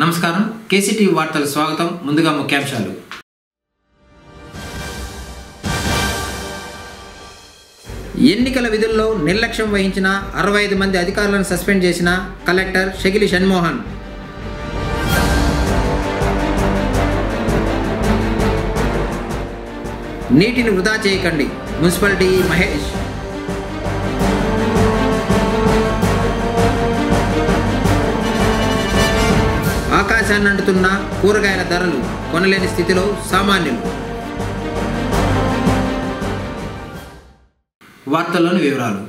నమస్కారం కేసీటీవీ వార్తలకు స్వాగతం. ముందుగా ముఖ్యాంశాలు. ఎన్నికల విధుల్లో నిర్లక్ష్యం వహించిన 65 మంది అధికారులను సస్పెండ్ చేసిన కలెక్టర్ షగిలి షణ్మోహన్. నీటిని వృధా చేయకండి, మున్సిపాలిటీ మహేష్. ఆకాశాన్ని అంటుతున్న కూరగాయల ధరలు, కొనలేని స్థితిలో సామాన్యులు. వార్తల్లోని వివరాలు.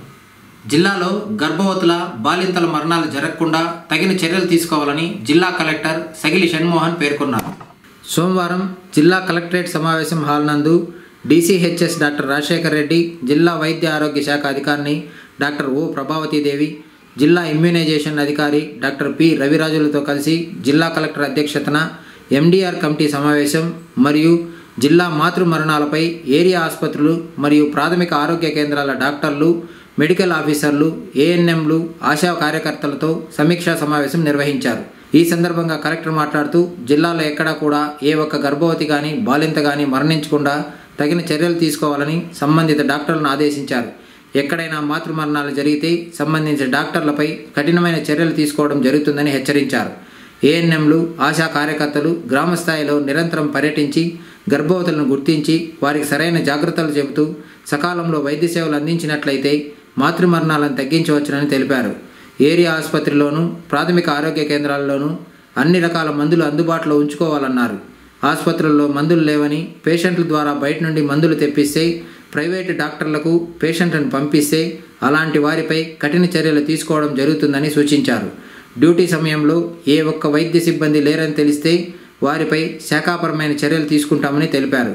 జిల్లాలో గర్భవతుల బాలింతల మరణాలు జరగకుండా తగిన చర్యలు తీసుకోవాలని జిల్లా కలెక్టర్ షగిలి షణ్మోహన్ పేర్కొన్నారు. సోమవారం జిల్లా కలెక్టరేట్ సమావేశం హాల్ నందు DCHS డాక్టర్ రాజశేఖర్ రెడ్డి, జిల్లా వైద్య ఆరోగ్య శాఖ అధికారిని డాక్టర్ ఓ ప్రభావతీదేవి, జిల్లా ఇమ్యూనైజేషన్ అధికారి డాక్టర్ పి రవిరాజులతో కలిసి జిల్లా కలెక్టర్ అధ్యక్షతన MDR కమిటీ సమావేశం మరియు జిల్లా మాతృ మరణాలపై ఏరియా ఆసుపత్రులు మరియు ప్రాథమిక ఆరోగ్య కేంద్రాల డాక్టర్లు, మెడికల్ ఆఫీసర్లు, ANMలు, ఆశా కార్యకర్తలతో సమీక్షా సమావేశం నిర్వహించారు. ఈ సందర్భంగా కలెక్టర్ మాట్లాడుతూ జిల్లాలో ఎక్కడా కూడా ఏ ఒక్క గర్భవతి కానీ బాలింత కానీ మరణించకుండా తగిన చర్యలు తీసుకోవాలని సంబంధిత డాక్టర్లను ఆదేశించారు. ఎక్కడైనా మాతృ మరణాలు జరిగితే సంబంధించిన డాక్టర్లపై కఠినమైన చర్యలు తీసుకోవడం జరుగుతుందని హెచ్చరించారు. ANMలు, ఆశా కార్యకర్తలు గ్రామ స్థాయిలో నిరంతరం పర్యటించి గర్భవతులను గుర్తించి వారికి సరైన జాగ్రత్తలు చెబుతూ సకాలంలో వైద్య సేవలు అందించినట్లయితే మాతృ మరణాలను తగ్గించవచ్చునని తెలిపారు. ఏరియా ఆసుపత్రిలోనూ ప్రాథమిక ఆరోగ్య కేంద్రాల్లోనూ అన్ని రకాల మందులు అందుబాటులో ఉంచుకోవాలన్నారు. ఆసుపత్రుల్లో మందులు లేవని పేషెంట్ల ద్వారా బయట నుండి మందులు తెప్పిస్తే, ప్రైవేటు డాక్టర్లకు పేషెంట్లను పంపిస్తే అలాంటి వారిపై కఠిన చర్యలు తీసుకోవడం జరుగుతుందని సూచించారు. డ్యూటీ సమయంలో ఏ ఒక్క వైద్య సిబ్బంది లేరని తెలిస్తే వారిపై శాఖాపరమైన చర్యలు తీసుకుంటామని తెలిపారు.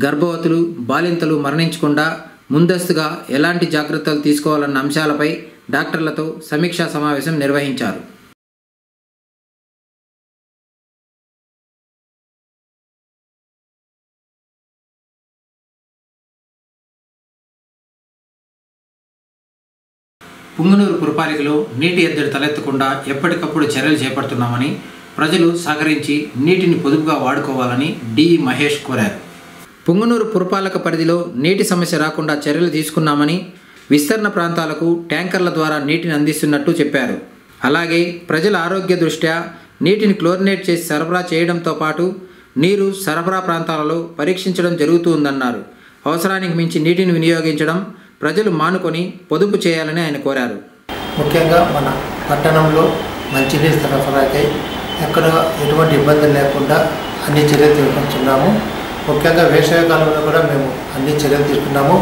గర్భవతులు, బాలింతలు మరణించకుండా ముందస్తుగా ఎలాంటి జాగ్రత్తలు తీసుకోవాలన్న అంశాలపై డాక్టర్లతో సమీక్షా సమావేశం నిర్వహించారు. పుంగనూరు పురపాలికలో నీటి ఎద్దడి తలెత్తకుండా ఎప్పటికప్పుడు చర్యలు చేపడుతున్నామని, ప్రజలు సహకరించి నీటిని పొదుపుగా వాడుకోవాలని DE మహేష్ కోరారు. పుంగనూరు పురపాలక పరిధిలో నీటి సమస్య రాకుండా చర్యలు తీసుకున్నామని, విస్తరణ ప్రాంతాలకు ట్యాంకర్ల ద్వారా నీటిని అందిస్తున్నట్టు చెప్పారు. అలాగే ప్రజల ఆరోగ్య దృష్ట్యా నీటిని క్లోరినేట్ చేసి సరఫరా చేయడంతో పాటు నీరు సరఫరా ప్రాంతాలలో పరీక్షించడం జరుగుతుందన్నారు. అవసరానికి మించి నీటిని వినియోగించడం ప్రజలు మానుకొని పొదుపు చేయాలని ఆయన కోరారు. ముఖ్యంగా మన పట్టణంలో మంచినీరు సరఫరాకై ఎక్కడ ఎటువంటి ఇబ్బందులు లేకుండా అన్ని చర్యలు తీసుకుంటున్నాము. ముఖ్యంగా వేసవి కాలంలో కూడా మేము అన్ని చర్యలు తీసుకున్నాము.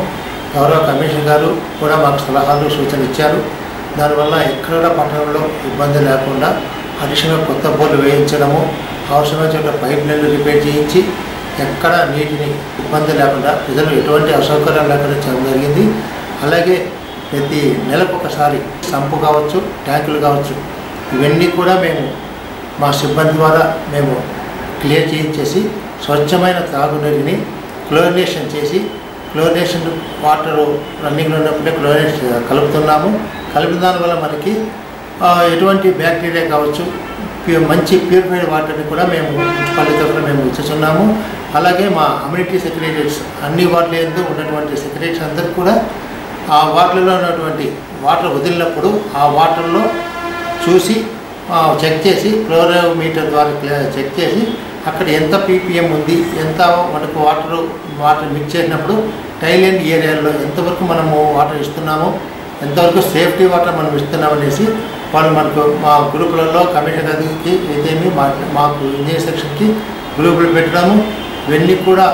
గౌరవ కమిషనర్ గారు కూడా మాకు సలహాలు, సూచనలు ఇచ్చారు. దానివల్ల ఎక్కడ పట్టణంలో ఇబ్బంది లేకుండా అడిషనల్ కొత్త బోర్లు వేయించడము, అవసరమైన చోట పైప్ లైన్లు రిపేర్ చేయించి ఎక్కడ నీటిని ఇబ్బంది లేకుండా ప్రజలు ఎటువంటి అసౌకర్యాలు లేకుండా చేయడం జరిగింది. అలాగే ప్రతి నెలకు ఒకసారి సంపు కావచ్చు, ట్యాంకులు కావచ్చు, ఇవన్నీ కూడా మేము మా సిబ్బంది ద్వారా మేము క్లియర్ చేయించేసి స్వచ్ఛమైన తాగునీటిని క్లోరినేషన్ చేసి, క్లోరినేషన్ వాటర్ రన్నింగ్లో ఉన్నప్పుడే క్లోరినేషన్ కలుపుతున్నాము. కలిపిన దానివల్ల మనకి ఎటువంటి బ్యాక్టీరియా కావచ్చు, మంచి ప్యూరిఫైడ్ వాటర్ని కూడా మేము మున్సిపాలిటీ తరఫున మేము ఇచ్చుతున్నాము. అలాగే మా అమ్యూనిటీ సెక్రటరీస్ అన్ని వార్డుల యందు ఉన్నటువంటి సెక్రటరీస్ అందరూ కూడా ఆ వార్డులలో ఉన్నటువంటి వాటర్ వదిలినప్పుడు ఆ వాటర్లో చూసి చెక్ చేసి, క్లోరోమీటర్ ద్వారా చెక్ చేసి అక్కడ ఎంత ppm ఉంది, ఎంత మనకు వాటర్ మిక్స్ చేసినప్పుడు టైలెండ్ ఏరియాలో ఎంతవరకు మనము వాటర్ ఇస్తున్నామో, ఎంతవరకు సేఫ్టీ వాటర్ మనం ఇస్తున్నామనేసి వాళ్ళు మనకు మా గ్రూపులలో కమిషన్ గదికి ఏదేమి మాకు ఇంజనీర్ సెక్షన్కి గ్రూపులు పెట్టడము, ఇవన్నీ కూడా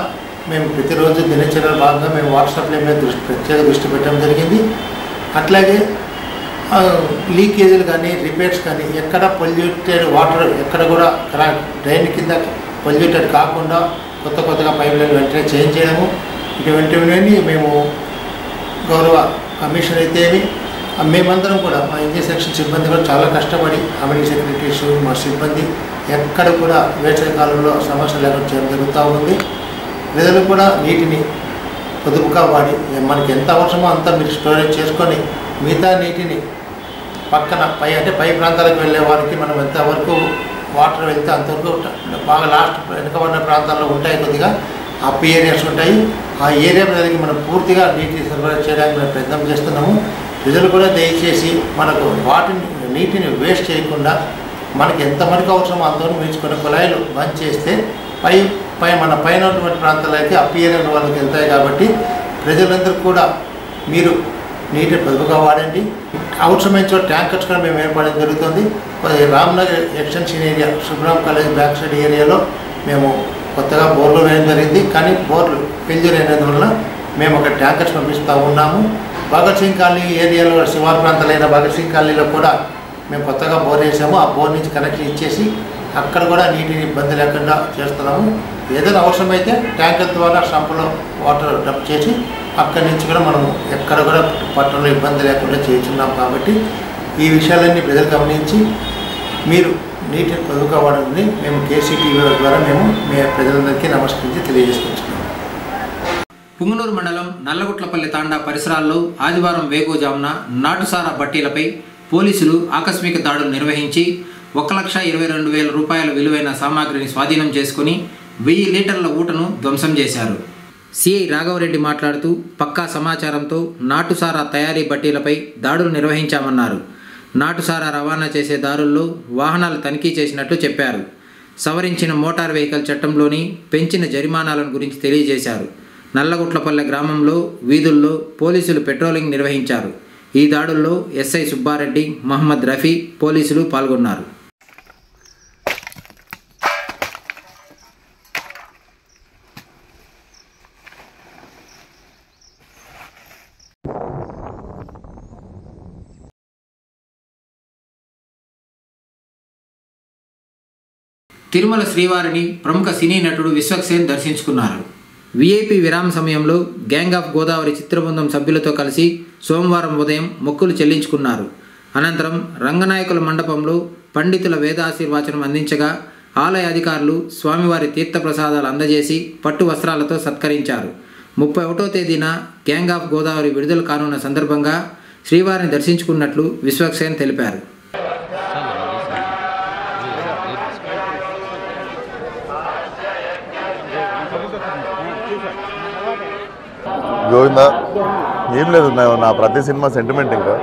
మేము ప్రతిరోజు దినచర్యల భాగంగా మేము వాటర్ సప్లై మీద ప్రత్యేక దృష్టి పెట్టడం జరిగింది. అట్లాగే లీకేజీలు కానీ, రిపేర్స్ కానీ ఎక్కడ పొల్యూటెడ్ వాటర్ ఎక్కడ కూడా డ్రైన్ కింద పొల్యూటెడ్ కాకుండా కొత్తగా పైప్ లైన్ వెంటనే చేంజ్ చేయడము, ఇటువంటివన్నీ మేము గౌరవ కమిషన్ అయితేమి మేమందరం కూడా మా ఇంజనీర్ సెక్షన్ సిబ్బంది కూడా చాలా కష్టపడి అమ్యూనిటీ సెక్రటరీస్ మా సిబ్బంది ఎక్కడ కూడా వేసవి కాలంలో సమస్య లేకుండా చేయడం జరుగుతూ ఉంది. ప్రజలు కూడా నీటిని పొదుపుగా వాడి మనకి ఎంత అవసరమో అంత మీరు స్టోరేజ్ చేసుకొని మిగతా నీటిని పక్కన పై ప్రాంతాలకు వెళ్ళే వారికి మనం ఎంతవరకు వాటర్ వెళ్తే అంతవరకు బాగా లాస్ట్ వెనుకబడిన ప్రాంతాల్లో ఉంటాయి, కొద్దిగా అప్ ఏరియాస్ ఉంటాయి. ఆ ఏరియా ప్రజలకి మనం పూర్తిగా నీటిని సరఫరా చేయడానికి మేము ప్రయత్నం చేస్తున్నాము. ప్రజలు కూడా దయచేసి మనకు నీటిని వేస్ట్ చేయకుండా మనకి ఎంత మటుకు అవసరమో అంతవరకు మించుకునే కుళాయిలు బంద్ చేస్తే మన పైన ఉన్నటువంటి ప్రాంతాలైతే అప్ ఏరియా వాళ్ళకి వెళ్తాయి. కాబట్టి ప్రజలందరూ కూడా మీరు నీటిని పొదుపుగా వాడండి. అవసరమైన చోట ట్యాంకర్స్ కూడా మేము ఏర్పడడం జరుగుతుంది. రామ్నగర్ ఎక్స్టెన్షన్ ఏరియా శుభ్రాం కాలేజ్ బ్యాక్ సైడ్ ఏరియాలో మేము కొత్తగా బోర్లు వేయడం జరిగింది. కానీ బోర్లు ఫెయిల్యూర్ అయినందువల్ల మేము అక్కడ ట్యాంకర్స్ పంపిస్తూ ఉన్నాము. భగత్ సింగ్ కాలనీ ఏరియాలో శివారు ప్రాంతాలైన భగత్ సింగ్ కాలనీలో కూడా మేము కొత్తగా బోర్ వేసాము. ఆ బోర్ నుంచి కనెక్షన్ ఇచ్చేసి అక్కడ కూడా నీటిని ఇబ్బంది లేకుండా చేస్తున్నాము. ఏదైనా అవసరమైతే ట్యాంకర్ ద్వారా సంపులో వాటర్ డంప్ చేసి అక్కడి నుంచి కూడా మనం ఎక్కడ కూడా పట్టణంలో ఇబ్బంది లేకుండా చేస్తున్నాం. కాబట్టి ఈ విషయాలన్నీ ప్రజలు గమనించి మీరు నీటిని పొదుపుగా వాడాలని మేము కేసీటీవీ ద్వారా మేము ప్రజలందరికీ నమస్కరించి తెలియజేసుకుంటున్నాము. పుంగనూరు మండలం నల్లగుట్లపల్లి తాండా పరిసరాల్లో ఆదివారం వేకువజామున నాటుసారా బట్టీలపై పోలీసులు ఆకస్మిక దాడులు నిర్వహించి 1,22,000 రూపాయల విలువైన సామాగ్రిని స్వాధీనం చేసుకుని 1000 లీటర్ల ఊటను ధ్వంసం చేశారు. సిఐ రాఘవరెడ్డి మాట్లాడుతూ పక్కా సమాచారంతో నాటుసారా తయారీ బట్టీలపై దాడులు నిర్వహించామన్నారు. నాటుసారా రవాణా చేసే దారుల్లో వాహనాలు తనిఖీ చేసినట్లు చెప్పారు. సవరించిన మోటార్ వెహికల్ చట్టంలోని పెంచిన జరిమానాలను గురించి తెలియజేశారు. నల్లగుట్లపల్లె గ్రామంలో వీధుల్లో పోలీసులు పెట్రోలింగ్ నిర్వహించారు. ఈ దాడుల్లో ఎస్ఐ సుబ్బారెడ్డి, మహమ్మద్ రఫీ పోలీసులు పాల్గొన్నారు. తిరుమల శ్రీవారిని ప్రముఖ సినీ నటుడు విశ్వక్సేన్ దర్శించుకున్నారు. వీఐపీ విరామ సమయంలో గ్యాంగ్ ఆఫ్ గోదావరి చిత్రబృందం సభ్యులతో కలిసి సోమవారం ఉదయం మొక్కులు చెల్లించుకున్నారు. అనంతరం రంగనాయకుల మండపంలో పండితుల వేదాశీర్వచనం అందించగా ఆలయ అధికారులు స్వామివారి తీర్థప్రసాదాలు అందజేసి పట్టు వస్త్రాలతో సత్కరించారు. 31వ తేదీన గ్యాంగ్ ఆఫ్ గోదావరి విడుదల కానున్న సందర్భంగా శ్రీవారిని దర్శించుకున్నట్లు విశ్వక్సేన్ తెలిపారు. గోవిందా ఏం లేదు, నా ప్రతి సినిమా సెంటిమెంట్. ఇంకా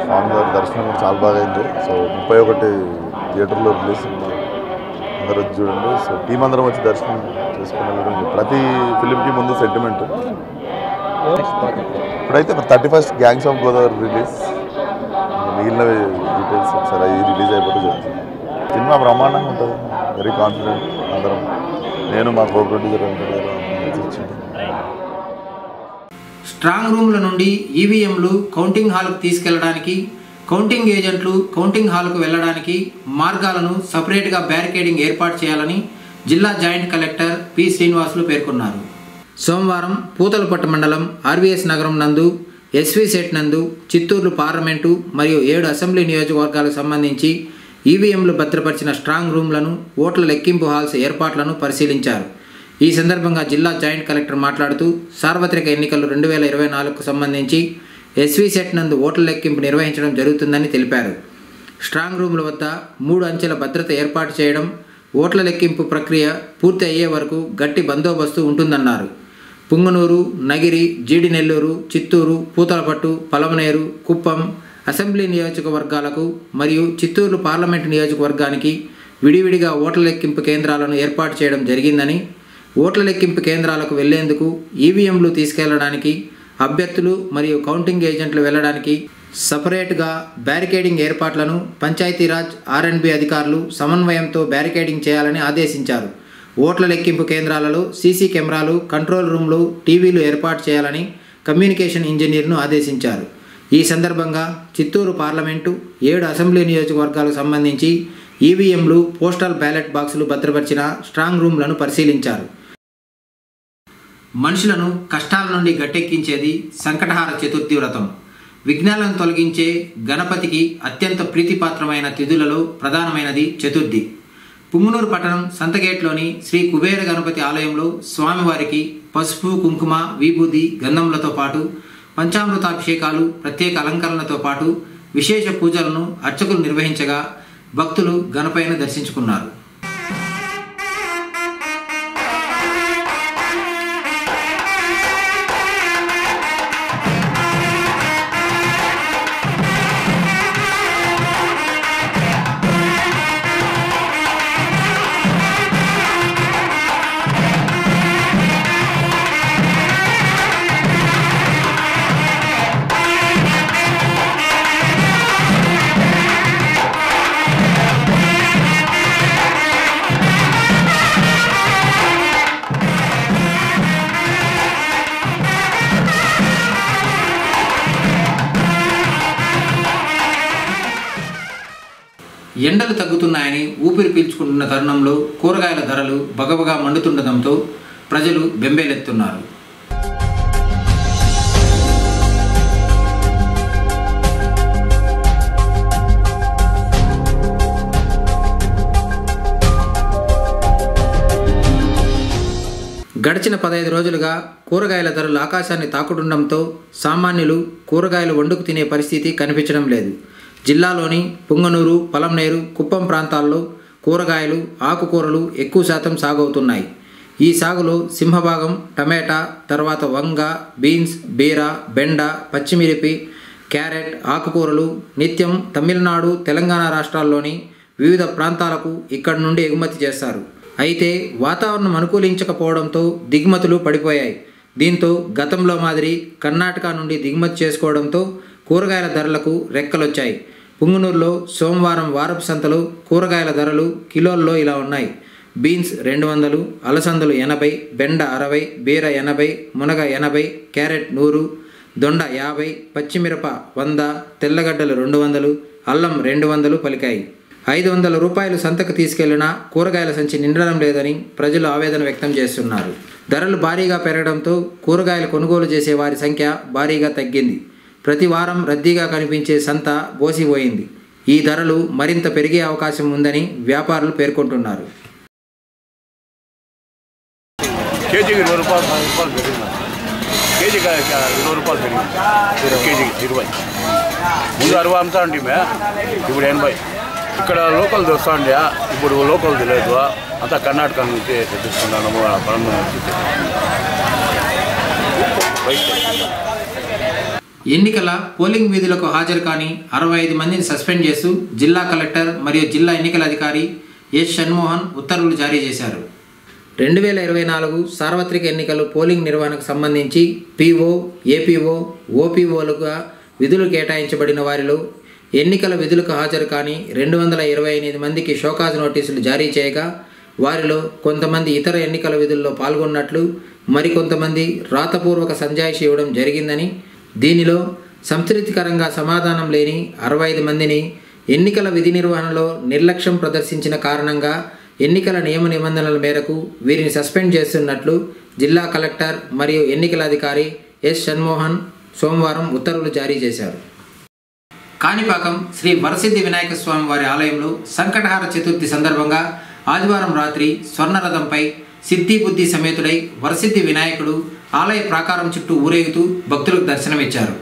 స్వామివారి దర్శనం కూడా చాలా బాగా అయింది. సో 31 థియేటర్లో రిలీజ్ సినిమా అందరూ వచ్చి చూడండి. సో టీం అందరం వచ్చి దర్శనం చేసుకుని ప్రతి ఫిలింకి ముందు సెంటిమెంట్. ఇప్పుడైతే 31st gangs of Godavari release, మిగిలిన డీటెయిల్స్ ఒకసారి అవి రిలీజ్ అయిపోతే చెప్తాను. సినిమా బ్రహ్మాండంగా ఉంటుంది, వెరీ కాన్ఫిడెంట్. అందరం నేను మా కో ప్రొడ్యూసర్ స్ట్రాంగ్ రూమ్ల నుండి ఈవీఎంలు కౌంటింగ్ హాల్కు తీసుకెళ్లడానికి, కౌంటింగ్ ఏజెంట్లు కౌంటింగ్ హాల్కు వెళ్లడానికి మార్గాలను సపరేట్గా బ్యారికేడింగ్ ఏర్పాటు చేయాలని జిల్లా జాయింట్ కలెక్టర్ పి శ్రీనివాసులు పేర్కొన్నారు. సోమవారం పూతలపట్టు మండలం ఆర్వీఎస్ నగరం నందు, ఎస్వీ సెట్ నందు, చిత్తూరు పార్లమెంటు మరియు 7 అసెంబ్లీ నియోజకవర్గాలకు సంబంధించి ఈవీఎంలు భద్రపరిచిన స్ట్రాంగ్ రూమ్లను, ఓట్ల లెక్కింపు హాల్స్ ఏర్పాట్లను పరిశీలించారు. ఈ సందర్భంగా జిల్లా జాయింట్ కలెక్టర్ మాట్లాడుతూ సార్వత్రిక ఎన్నికలు 2024కు సంబంధించి ఎస్వీ సెట్ నందు ఓట్ల లెక్కింపు నిర్వహించడం జరుగుతుందని తెలిపారు. స్ట్రాంగ్ రూముల వద్ద 3 అంచెల భద్రత ఏర్పాటు చేయడం, ఓట్ల లెక్కింపు ప్రక్రియ పూర్తి అయ్యే వరకు గట్టి బందోబస్తు ఉంటుందన్నారు. పుంగనూరు, నగిరి, జీడినెల్లూరు, చిత్తూరు, పూతలపట్టు, పలమనేరు, కుప్పం అసెంబ్లీ నియోజకవర్గాలకు మరియు చిత్తూరు పార్లమెంటు నియోజకవర్గానికి విడివిడిగా ఓట్ల లెక్కింపు కేంద్రాలను ఏర్పాటు చేయడం జరిగిందని, ఓట్ల లెక్కింపు కేంద్రాలకు వెళ్లేందుకు ఈవీఎంలు తీసుకెళ్లడానికి, అభ్యర్థులు మరియు కౌంటింగ్ ఏజెంట్లు వెళ్లడానికి సపరేట్గా బ్యారికేడింగ్ ఏర్పాట్లను పంచాయతీరాజ్, ఆర్ఎండ్బి అధికారులు సమన్వయంతో బ్యారికేడింగ్ చేయాలని ఆదేశించారు. ఓట్ల లెక్కింపు కేంద్రాలలో సీసీ కెమెరాలు, కంట్రోల్ రూమ్లు, టీవీలు ఏర్పాటు చేయాలని కమ్యూనికేషన్ ఇంజనీర్ను ఆదేశించారు. ఈ సందర్భంగా చిత్తూరు పార్లమెంటు, 7 అసెంబ్లీ నియోజకవర్గాలకు సంబంధించి ఈవీఎంలు, పోస్టల్ బ్యాలెట్ బాక్సులు భద్రపరిచిన స్ట్రాంగ్ రూమ్లను పరిశీలించారు. మనుషులను కష్టాల నుండి గట్టెక్కించేది సంకటహార చతుర్థి వ్రతం. విఘ్నాలను తొలగించే గణపతికి అత్యంత ప్రీతిపాత్రమైన తిథులలో ప్రధానమైనది చతుర్థి. పుంగనూరు పట్టణం సంతగేట్లోని శ్రీ కుబేర గణపతి ఆలయంలో స్వామివారికి పసుపు, కుంకుమ, విభూది, గంధములతో పాటు పంచామృతాభిషేకాలు, ప్రత్యేక అలంకరణలతో పాటు విశేష పూజలను అర్చకులు నిర్వహించగా భక్తులు గణపయ్యను దర్శించుకున్నారు. ఎండలు తగ్గుతున్నాయని ఊపిరి పీల్చుకుంటున్న తరుణంలో కూరగాయల ధరలు బగబగా మండుతుండటంతో ప్రజలు బెంబేలెత్తున్నారు. గడిచిన 15 రోజులుగా కూరగాయల ధరలు ఆకాశాన్ని తాకుతుండటంతో సామాన్యులు కూరగాయలు వండుకు తినే పరిస్థితి కనిపించడం లేదు. జిల్లాలోని పుంగనూరు, పలంనేరు, కుప్పం ప్రాంతాల్లో కూరగాయలు, ఆకుకూరలు ఎక్కువ శాతం సాగవుతున్నాయి. ఈ సాగులో సింహభాగం టమాటా, తర్వాత వంగ, బీన్స్, బీర, బెండ, పచ్చిమిరపి, క్యారెట్, ఆకుకూరలు నిత్యం తమిళనాడు, తెలంగాణ రాష్ట్రాల్లోని వివిధ ప్రాంతాలకు ఇక్కడి నుండి ఎగుమతి చేస్తారు. అయితే వాతావరణం అనుకూలించకపోవడంతో దిగుమతులు పడిపోయాయి. దీంతో గతంలో మాదిరి కర్ణాటక నుండి దిగుమతి చేసుకోవడంతో కూరగాయల ధరలకు రెక్కలొచ్చాయి. పుంగనూరులో సోమవారం వారపు సంతలో కూరగాయల ధరలు కిలోల్లో ఇలా ఉన్నాయి. బీన్స్ 200, అలసందలు 80, బెండ 60, బీర 80, మునగ 80, క్యారెట్ 100, దొండ 50, పచ్చిమిరప 100, తెల్లగడ్డలు 200, అల్లం 200 పలికాయి. 500 రూపాయలు సంతకు తీసుకెళ్లినా కూరగాయల సంచి నిండడం లేదని ప్రజలు ఆవేదన వ్యక్తం చేస్తున్నారు. ధరలు భారీగా పెరగడంతో కూరగాయలు కొనుగోలు చేసే వారి సంఖ్య భారీగా తగ్గింది. ప్రతి వారం రద్దీగా కనిపించే సంత బోసిపోయింది. ఈ ధరలు మరింత పెరిగే అవకాశం ఉందని వ్యాపారులు పేర్కొంటున్నారు. కేజీకి 20 రూపాయలు, 10 రూపాయలు పెరిగింది. కేజీకి 20 రూపాయలు పెరిగింది. కేజీకి 20. ముందు 60 అమ్ముతా ఉంటే ఇప్పుడు 80. ఇక్కడ లోకల్ వస్తా ఉండే, ఇప్పుడు లోకల్ తెలియదు. అంతా కర్ణాటక నుంచి తెప్పిస్తున్నాము. పొలం ఎన్నికల పోలింగ్ విధులకు హాజరు కాని 65 మందిని సస్పెండ్ చేస్తూ జిల్లా కలెక్టర్ మరియు జిల్లా ఎన్నికల అధికారి ఎస్ షణ్మోహన్ ఉత్తర్వులు జారీ చేశారు. 2024 సార్వత్రిక ఎన్నికలు పోలింగ్ నిర్వహణకు సంబంధించి పీఓ, ఏపీఓ, ఓపీఓలుగా విధులు కేటాయించబడిన వారిలో ఎన్నికల విధులకు హాజరు కాని 228 మందికి షోకాజ్ నోటీసులు జారీ చేయగా వారిలో కొంతమంది ఇతర ఎన్నికల విధుల్లో పాల్గొన్నట్లు, మరికొంతమంది రాతపూర్వక సంజాయిషి ఇవ్వడం జరిగిందని, దీనిలో సంతృప్తికరంగా సమాధానం లేని 65 మందిని ఎన్నికల విధి నిర్వహణలో నిర్లక్ష్యం ప్రదర్శించిన కారణంగా ఎన్నికల నియమ నిబంధనల మేరకు వీరిని సస్పెండ్ చేస్తున్నట్లు జిల్లా కలెక్టర్ మరియు ఎన్నికల అధికారి ఎస్ షణ్మోహన్ సోమవారం ఉత్తర్వులు జారీ చేశారు. కాణిపాకం శ్రీ వరసిద్ధి వినాయక స్వామి వారి ఆలయంలో సంకటహార చతుర్థి సందర్భంగా ఆదివారం రాత్రి స్వర్ణరథంపై సిద్ధి బుద్ధి సమేతుడై వరసిద్ధి వినాయకుడు ఆలయ ప్రాకారం చుట్టూ ఊరేగుతూ భక్తులకు దర్శనమిచ్చారు.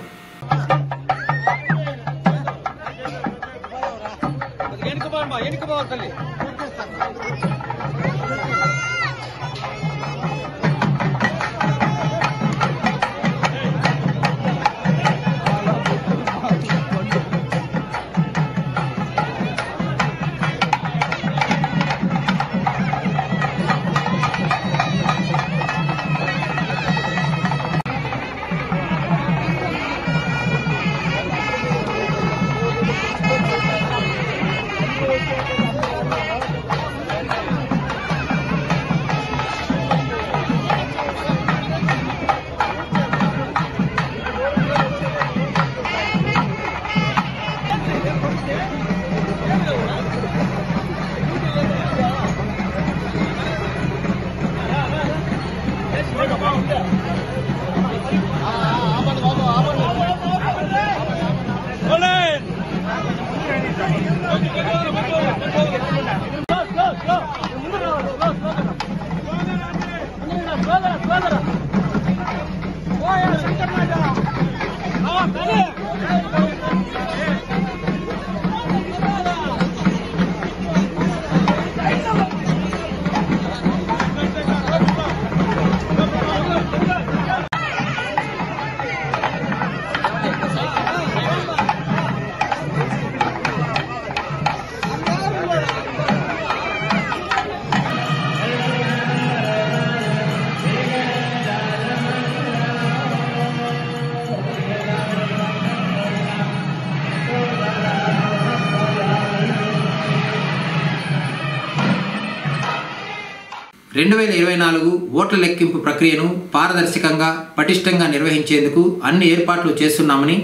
2024 ఓట్ల లెక్కింపు ప్రక్రియను పారదర్శకంగా పటిష్టంగా నిర్వహించేందుకు అన్ని ఏర్పాట్లు చేస్తున్నామని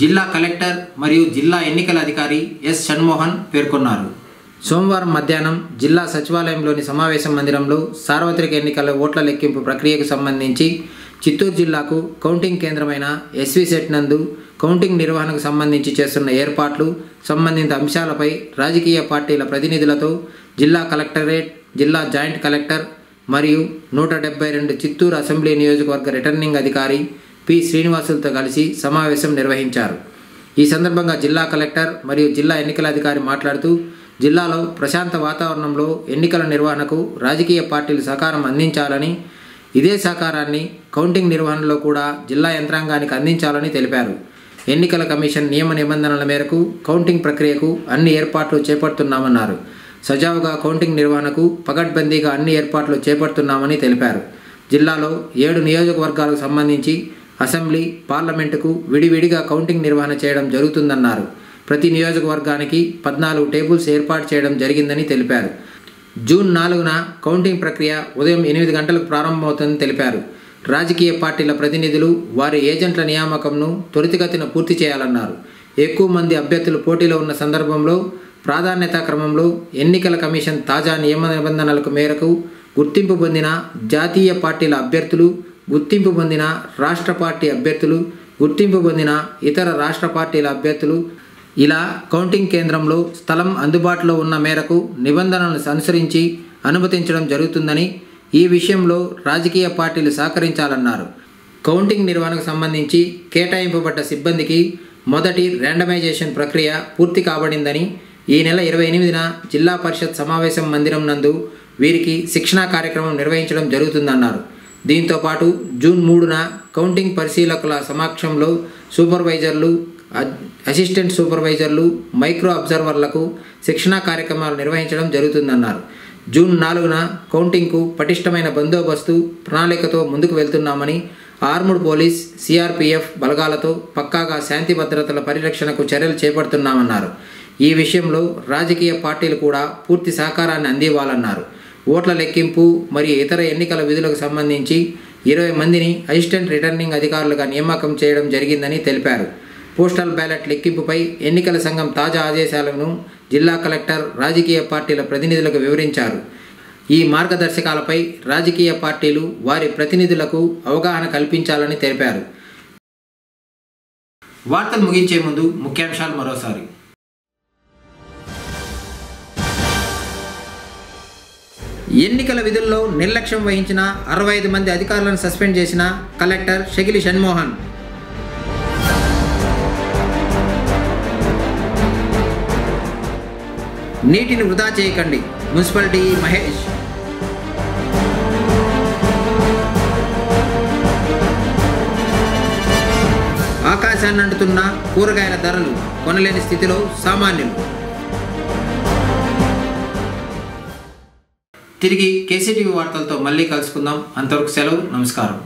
జిల్లా కలెక్టర్ మరియు జిల్లా ఎన్నికల అధికారి ఎస్ షణ్మోహన్ పేర్కొన్నారు. సోమవారం మధ్యాహ్నం జిల్లా సచివాలయంలోని సమావేశ మందిరంలో సార్వత్రిక ఎన్నికల ఓట్ల లెక్కింపు ప్రక్రియకు సంబంధించి చిత్తూరు జిల్లాకు కౌంటింగ్ కేంద్రమైన ఎస్వి సెట్ నందు కౌంటింగ్ నిర్వహణకు సంబంధించి చేస్తున్న ఏర్పాట్లు, సంబంధిత అంశాలపై రాజకీయ పార్టీల ప్రతినిధులతో జిల్లా కలెక్టరేట్, జిల్లా జాయింట్ కలెక్టర్ మరియు 172 చిత్తూరు అసెంబ్లీ నియోజకవర్గ రిటర్నింగ్ అధికారి పి శ్రీనివాసులతో కలిసి సమావేశం నిర్వహించారు. ఈ సందర్భంగా జిల్లా కలెక్టర్ మరియు జిల్లా ఎన్నికల అధికారి మాట్లాడుతూ జిల్లాలో ప్రశాంత వాతావరణంలో ఎన్నికల నిర్వహణకు రాజకీయ పార్టీలు సహకారం అందించాలని, ఇదే సహకారాన్ని కౌంటింగ్ నిర్వహణలో కూడా జిల్లా యంత్రాంగానికి అందించాలని తెలిపారు. ఎన్నికల కమిషన్ నియమ నిబంధనల మేరకు కౌంటింగ్ ప్రక్రియకు అన్ని ఏర్పాట్లు చేపడుతున్నామన్నారు. సజావుగా కౌంటింగ్ నిర్వహణకు పకడ్బందీగా అన్ని ఏర్పాట్లు చేపడుతున్నామని తెలిపారు. జిల్లాలో 7 నియోజకవర్గాలకు సంబంధించి అసెంబ్లీ, పార్లమెంటుకు విడివిడిగా కౌంటింగ్ నిర్వహణ చేయడం జరుగుతుందన్నారు. ప్రతి నియోజకవర్గానికి 14 టేబుల్స్ ఏర్పాటు చేయడం జరిగిందని తెలిపారు. జూన్ 4న కౌంటింగ్ ప్రక్రియ ఉదయం 8 గంటలకు ప్రారంభమవుతుందని తెలిపారు. రాజకీయ పార్టీల ప్రతినిధులు వారి ఏజెంట్ల నియామకంను త్వరితగతిన పూర్తి చేయాలన్నారు. ఎక్కువ మంది అభ్యర్థులు పోటీలో ఉన్న సందర్భంలో ప్రాధాన్యతా క్రమంలో ఎన్నికల కమిషన్ తాజా నియమ నిబంధనలకు మేరకు గుర్తింపు పొందిన జాతీయ పార్టీల అభ్యర్థులు, గుర్తింపు పొందిన రాష్ట్ర పార్టీ అభ్యర్థులు, గుర్తింపు పొందిన ఇతర రాష్ట్ర పార్టీల అభ్యర్థులు ఇలా కౌంటింగ్ కేంద్రంలో స్థలం అందుబాటులో ఉన్న మేరకు నిబంధనలను అనుసరించి అనుమతించడం జరుగుతుందని, ఈ విషయంలో రాజకీయ పార్టీలు సహకరించాలన్నారు. కౌంటింగ్ నిర్వహణకు సంబంధించి కేటాయింపబడ్డ సిబ్బందికి మొదటి ర్యాండమైజేషన్ ప్రక్రియ పూర్తి కాబడిందని, ఈ నెల 28న జిల్లా పరిషత్ సమావేశం మందిరం నందు వీరికి శిక్షణా కార్యక్రమం నిర్వహించడం జరుగుతుందన్నారు. దీంతో పాటు జూన్ 3న కౌంటింగ్ పరిశీలకుల సమక్షంలో సూపర్వైజర్లు, అసిస్టెంట్ సూపర్వైజర్లు, మైక్రో అబ్జర్వర్లకు శిక్షణా కార్యక్రమాలు నిర్వహించడం జరుగుతుందన్నారు. జూన్ 4న కౌంటింగ్కు పటిష్టమైన బందోబస్తు ప్రణాళికతో ముందుకు వెళ్తున్నామని, ఆర్ముడ్ పోలీస్, సిఆర్పిఎఫ్ బలగాలతో పక్కాగా శాంతి భద్రతల పరిరక్షణకు చర్యలు చేపడుతున్నామన్నారు. ఈ విషయంలో రాజకీయ పార్టీలు కూడా పూర్తి సహకారాన్ని అందివ్వాలన్నారు. ఓట్ల లెక్కింపు మరియు ఇతర ఎన్నికల విధులకు సంబంధించి 20 మందిని అసిస్టెంట్ రిటర్నింగ్ అధికారులుగా నియామకం చేయడం జరిగిందని తెలిపారు. పోస్టల్ బ్యాలెట్ లెక్కింపుపై ఎన్నికల సంఘం తాజా ఆదేశాలను జిల్లా కలెక్టర్ రాజకీయ పార్టీల ప్రతినిధులకు వివరించారు. ఈ మార్గదర్శకాలపై రాజకీయ పార్టీలు వారి ప్రతినిధులకు అవగాహన కల్పించాలని తెలిపారు. వార్తలు ముగించే ముందు ముఖ్యాంశాలు మరోసారి. ఎన్నికల విధుల్లో నిర్లక్ష్యం వహించిన 65 మంది అధికారులను సస్పెండ్ చేసిన కలెక్టర్ షగిలి షణ్మోహన్. నీటిని వృధా చేయకండి, మున్సిపాలిటీ మహేష్. ఆకాశాన్ని అంటుతున్న కూరగాయల ధరలు, కొనలేని స్థితిలో సామాన్యులు. తిరిగి కేసీటీవీ వార్తలతో మళ్ళీ కలుసుకుందాం. అంతవరకు సెలవు, నమస్కారం.